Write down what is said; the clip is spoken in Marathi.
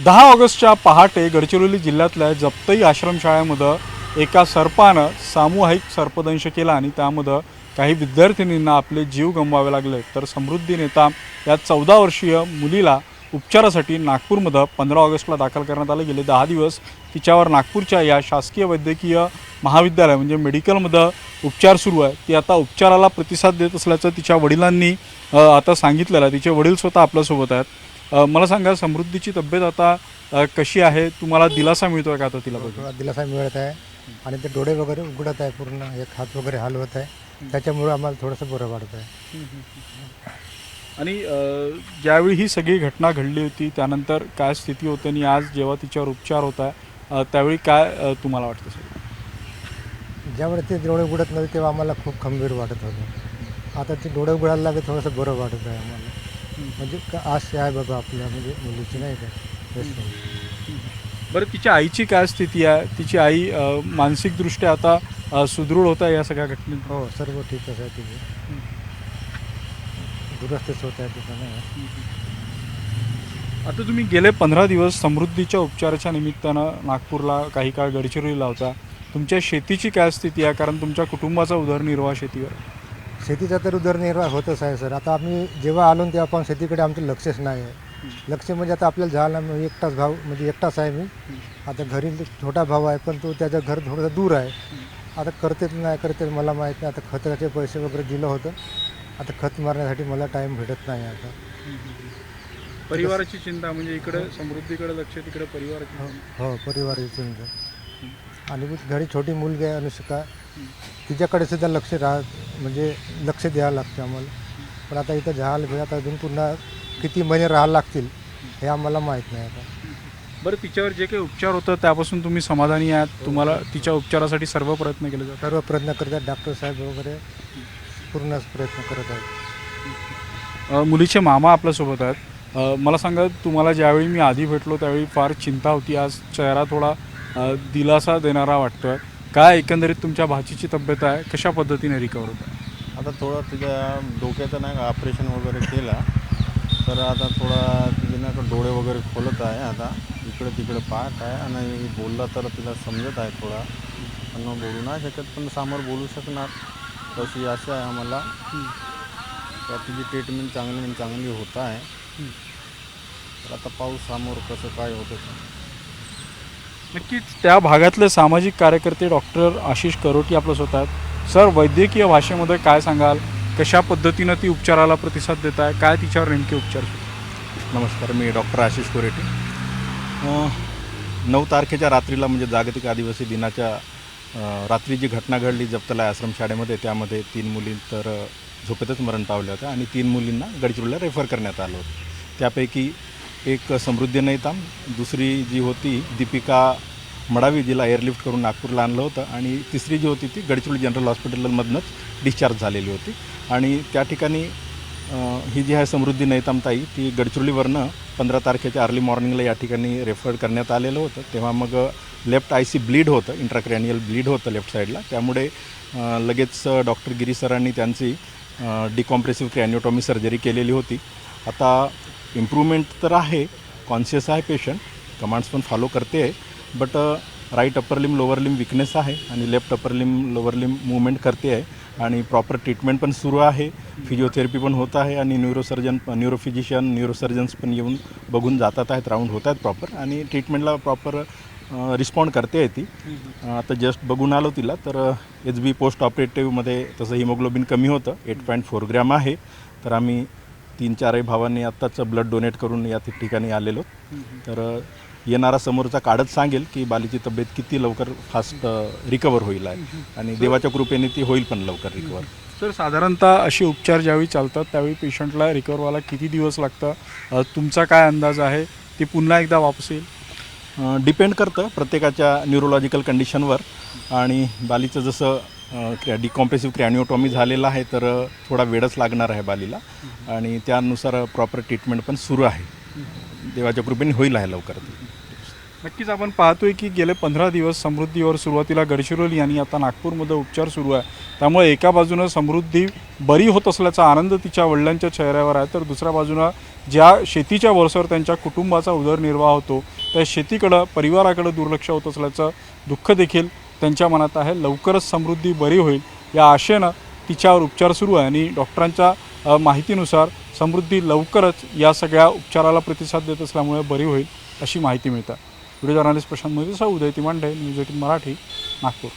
10 ऑगस्टच्या पहाटे गडचिरोली जिल्ह्यातल्या जप्तई आश्रमशाळेमध्ये एका सर्पानं सामूहिक सर्पदंश केला आणि त्यामध्ये काही विद्यार्थिनींना आपले जीव गमवावे लागले। तर समृद्धी नेता या 14 वर्षीय मुलीला उपचारासाठी नागपूरमध्ये 15 ऑगस्टला दाखल करण्यात आले। गेले 10 दिवस तिच्यावर नागपूरच्या या शासकीय वैद्यकीय महाविद्यालय म्हणजे मेडिकलमध्ये उपचार सुरू आहे। ती आता उपचाराला प्रतिसाद देत असल्याचं तिच्या वडिलांनी आता सांगितलेलं आहे। तिचे वडील स्वतः आपल्यासोबत आहेत। मला सांगा, समृद्धीची तब्येत आता कशी आहे? तुम्हाला दिलासा मिळतोय का आता तिला? दिलासा मिळत आहे आणि ते डोळे वगैरे उघडत आहे, पूर्ण एक हात वगैरे हलवत आहे, त्याच्यामुळे आम्हाला थोडंसं बरं वाटत आहे। आणि ज्यावेळी ही सगळी घटना घडली होती त्यानंतर काय स्थिती होती आणि आज जेव्हा तिच्यावर उपचार होत आहे त्यावेळी काय तुम्हाला वाटतं सर? ज्यावेळी ते डोळे उघडत नव्हते तेव्हा आम्हाला खूप खंबीर वाटत होतं। आता ते डोळे उघडायला लागले, थोडंसं बरं वाटत आहे आम्हाला। म्हणजे आश आहे बाबा आपल्या म्हणजे मुलीची, नाही का? बरं, तिच्या आईची काय स्थिती आहे? तिची आई मानसिकदृष्ट्या आता सुदृढ होत आहे या सगळ्या घटनेत? हो, सर्व ठीकच आहे, तिथे दुरुस्तच होत आहे तिथं, नाही? आता तुम्ही गेले 15 दिवस समृद्धीच्या उपचाराच्या निमित्तानं नागपूरला, काही काळ गडचिरोलीला होता। तुमच्या शेतीची काय स्थिती आहे? कारण तुमच्या कुटुंबाचा उदरनिर्वाह शेतीवर। शेतीचा तर उदरनिर्वाह होतच आहे सर। आता आम्ही जेव्हा आलो तेव्हा पण शेतीकडे आमचं लक्षच नाही आहे। लक्ष म्हणजे आता आपल्याला झाला एकटाच भाऊ, म्हणजे एकटाच आहे मी। आता घरी छोटा भाऊ आहे, पण तो त्याचं घर थोडंसं दूर आहे। आता करतेच नाही करते मला माहीत नाही। आता खताचे पैसे वगैरे दिलं होतं, आता खत मारण्यासाठी मला टाईम भेटत नाही आता। परिवाराची चिंता म्हणजे इकडे समृद्धीकडे लक्ष, तिकडे परिवाराची। हो, परिवाराची चिंता। आणि घरी छोटी मुलगी आहे अनुष्का, तिच्याकडे सुद्धा लक्ष म्हणजे लक्ष द्यावं लागतं आम्हाला। पण आता इथं झालं, आता अजून पुन्हा किती महिने राहायला लागतील हे आम्हाला माहीत नाही आता। बरं, तिच्यावर जे काही उपचार होतं त्यापासून तुम्ही समाधानी आहात? तुम्हाला तिच्या उपचारासाठी सर्व प्रयत्न केले जातात? सर्व प्रयत्न करत आहेत, डॉक्टर साहेब वगैरे पूर्णच प्रयत्न करत आहेत। मुलीचे मामा आपल्यासोबत आहेत। मला सांगा, तुम्हाला ज्यावेळी मी आधी भेटलो त्यावेळी फार चिंता होती, आज चेहरा थोडा दिलासा देणारा वाटतोय। काय एकंदरीत तुमच्या भाचीची तब्येत आहे? कशा पद्धतीने रिकवर होत आहे? आता थोडं तिच्या डोक्याचं नाही का ऑपरेशन वगैरे केला, तर आता थोडा तिचे नाही का डोळे वगैरे खोलत आहे, आता इकडे तिकडे पाहत आहे आणि बोलला तर तिला समजत आहे थोडा, पण बोलू नाही शकत, पण समोर बोलू शकणार तशी आशा आहे आम्हाला। तर तिची ट्रीटमेंट चांगली होत आहे, तर आता पाऊस समोर कसं काय होतं। नक्कीच त्या भागातले सामाजिक कार्यकर्ते डॉक्टर आशिष करोटी आपल्यासोबत आहेत। सर, वैद्यकीय भाषेमध्ये काय सांगाल? कशा पद्धतीनं ती उपचाराला प्रतिसाद देत आहे? काय तिच्यावर नेमके उपचार? नमस्कार, मी डॉक्टर आशिष कोरेटे। 9 तारखेच्या रात्रीला म्हणजे जागतिक आदिवासी दिनाच्या रात्री जी घटना घडली जप्तला आश्रमशाळेमध्ये, त्यामध्ये 3 मुली तर झोपेतच मरण पावल्या होत्या आणि 3 मुलींना गडचिरोलीला रेफर करण्यात आलं होतं। त्यापैकी एक समृद्धी नैताम, दुसरी जी होती दीपिका मडावी, जिला एअरलिफ्ट करून नागपूरला आणलं होतं, आणि तिसरी जी होती ती गडचिरोली जनरल हॉस्पिटलमधनंच डिस्चार्ज झालेली होती। आणि त्या ठिकाणी ही जी आहे समृद्धी नैताम ताई, ती गडचिरोलीवरनं 15 तारखेच्या अर्ली मॉर्निंगला या ठिकाणी रेफर करण्यात आलेलं होतं। तेव्हा मग लेफ्ट आयसी ब्लीड होतं, इंट्राक्रॅनियल ब्लीड होतं लेफ्ट साईडला, त्यामुळे लगेच डॉक्टर गिरी सरांनी त्यांची डिकॉम्प्रेसिव्ह क्रॅनिओटॉमी सर्जरी केलेली होती। आता इम्प्रूव्हमेंट तर आहे, कॉन्शियस आहे पेशंट, कमांड्स पण फॉलो करते आहे, बट राईट अपर लिम लोअर लिम विकनेस आहे आणि लेफ्ट अपर लिम लोअर लिम मूवमेंट करते आहे आणि प्रॉपर ट्रीटमेंट पण सुरू आहे, फिजिओथेरपी पण होत आहे आणि न्यूरोफिजिशियन न्यूरोसर्जन्स पण येऊन बघून जातात आहेत, राऊंड होत आहेत प्रॉपर, आणि ट्रीटमेंटला प्रॉपर रिस्पॉन्ड करते आहे ती। आता जस्ट बघून आलो तिला, तर HB पोस्ट ऑपरेटिव्हमध्ये तसं हिमोग्लोबिन कमी होतं, 8.4 ग्रॅम आहे। तर आम्ही 3-4 भावांनी आत्ताच ब्लड डोनेट करून या ठिकाणी आलेलो, तर येणारा समोरचा काढत सांगेल की बालीची तब्येत किती लवकर फास्ट रिकवर होईल आहे, आणि देवाच्या कृपेने ती होईल पण लवकर रिकवर। सर, साधारणतः असे उपचार ज्यावेळी चालतात त्यावेळी पेशंटला रिकवर व्हायला किती दिवस लागतं? तुमचा काय अंदाज आहे? ती पुन्हा एकदा वापस येईल? डिपेंड करतं प्रत्येकाच्या न्यूरोलॉजिकल कंडिशनवर, आणि बालीचं जसं डिकॉम्प्रेसिव्ह क्रॅनिओटॉमी झालेलं आहे तर थोडा वेळच लागणार आहे बालीला, आणि त्यानुसार प्रॉपर ट्रीटमेंट पण सुरू आहे, देवाच्या कृपेने होईल आहे लवकर। नक्कीच आपण पाहतोय की गेले 15 दिवस समृद्धीवर सुरुवातीला गडचिरोली आणि आता नागपूरमध्ये उपचार सुरू आहे. त्यामुळे एका बाजूनं समृद्धी बरी होत असल्याचा आनंद तिच्या वडिलांच्या चेहऱ्यावर आहे, तर दुसऱ्या बाजूनं ज्या शेतीच्या वर्षावर त्यांच्या कुटुंबाचा उदरनिर्वाह होतो त्या शेतीकडं परिवाराकडं दुर्लक्ष होत असल्याचं दुःख देखील त्यांच्या मनात आहे. लवकरच समृद्धी बरी होईल या आशेनं तिच्यावर उपचार सुरू आहे आणि डॉक्टरांच्या माहितीनुसार समृद्धी लवकरच या सगळ्या उपचाराला प्रतिसाद देत असल्यामुळे बरी होईल अशी माहिती मिळते. व्हिडिओ जर्नलिस्ट प्रशांत मोदीसह उदय तिमांडे, न्यूज 18 मराठी, नागपूर.